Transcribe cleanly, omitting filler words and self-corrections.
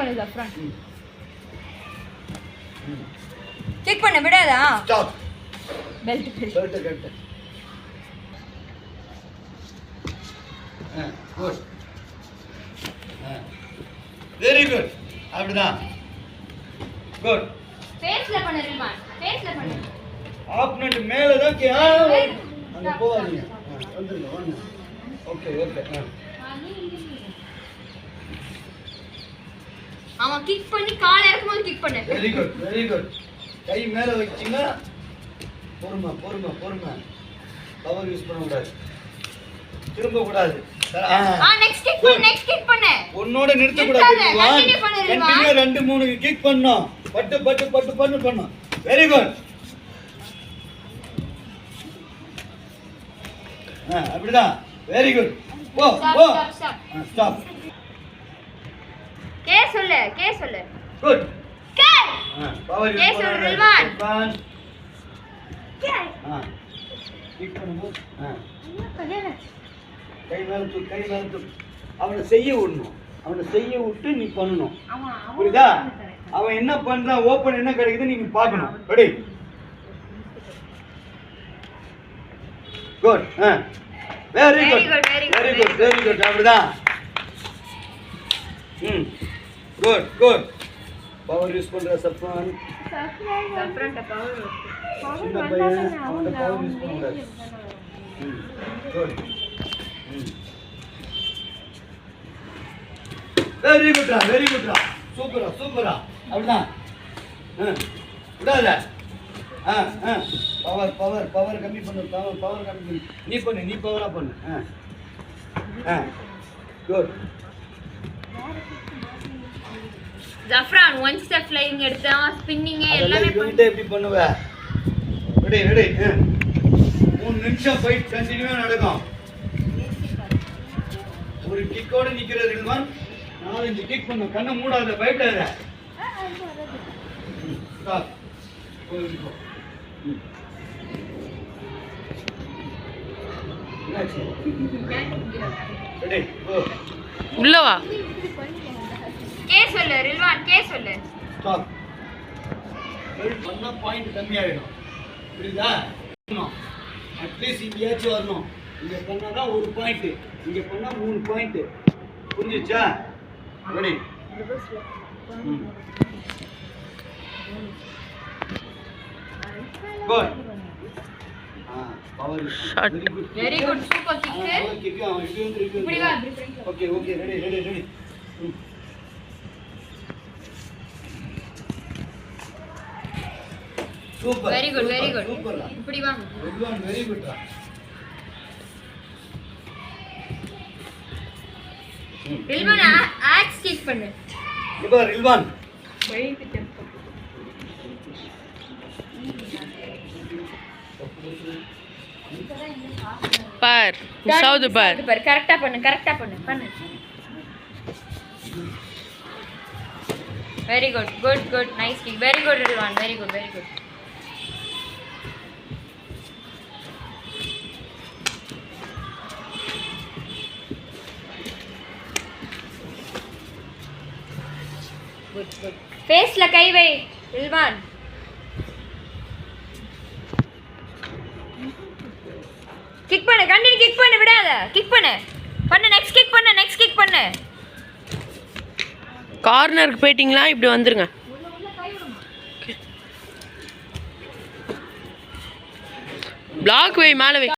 பண்ணு ஜஃப்ரான். கிக் பண்ண விடாதா? Stop. Belt cut. Good. Very good. அப்படிதான். குட். ஃபேஸ்ல பண்ணு ரில்வான். ஃபேஸ்ல பண்ணு. ஆப்னட் மேல தான் அங்க போவாதீங்க. வந்துருங்க வாங்க. ஓகே. ஆமா கிக் பண்ணி கால இறக்கும்போது கிக் பண்ணு. Very good. கை மேல வச்சீங்க. பொறுமை. பவர் யூஸ் பண்ண கூடாது. திரும்ப கூடாது. நெக்ஸ்ட் கிக் பண்ணு. உன்னோட நிறுத்த கூடாது. கண்டினியூ 2 3 கிக் பண்ணனும். பட்டு பண்ணனும். Very good. அப்படிதான். Very good. போ. ஸ்டாப். கே சொல்லு. குட். கே. பவர் யூஸ் பண்ணு ரில்வான். கே. கிக் பண்ணுங்க. கை மேல தூக்கு. அவனை செய்ய விட்டு நீ பண்ணணும். புரியுதா? அவன் என்ன பண்றான், ஓபன் என்ன கிடைக்குது நீங்க பார்க்கணும். ரெடி? குட். Very good. அப்படிதான். குட். பவர் யூஸ் பண்ற சப்ரான். பவர். சின்ன பையன் அவன் பவர் யூஸ் பண்ண கூடாது. குட். வெரி குட்ரா. சூப்பரா. அப்படிதான். விடாத. பவர் கம்மி பண்ணு. பவர் கம்மி பண்ணு. நீ பவரா பண்ணு. குட். ஜஃப்ரான் ஒன் ஸ்டெப் ஃளைங் எடுத்தா ஸ்பின்னிங் எல்லாமே எப்படி பண்ணுவ? ரெடி. 3 நிமிஷம் ஃபைட் கண்டினியூவா நடக்கும். ஒரு கிக்கோட நிக்கிற ரில்வான் 4-5 கிக் பண்ணு. கண்ணை மூடாத, பயப்படாத. ஸ்டாப். Ready go. உள்ள வா. கே சொல்லு ரில்வான். ஸ்டாப். பண்ணா பாயிண்ட் கம்மி ஆயிடும். புரியுதா? அட்லீஸ்ட் இங்கேயாச்சும் வரணும். இங்க பண்ணாதான் 1 பாயிண்ட், இங்க பண்ணா 3 பாயிண்ட். புரிஞ்சுச்சா? Ready? Good. Power. Very good. Super kick. இப்படி வா. Okay. Ready. Super. Very good. சூப்பர்டா. இப்படி வா. வெரி குட்டா. ரில்வான் ஆக்ஸ் கிக் பண்ணு. இப்போ ரில்வான் பார். சவுது பார். கரெக்ட்டா பண்ணு. Very good. Nice kick. Very good Rilwan. Very good. Good. ஃபேஸ்ல கை வை ரில்வான். கிக் பண்ணு. கண்டினியூ கிக் பண்ணு. விடாத. கிக் பண்ணு. நெக்ஸ்ட் கிக் பண்ணு. கார்னருக்கு போயிட்டீங்களா? இப்படி வந்துருங்க. பிளாக் வை, மேலே வை.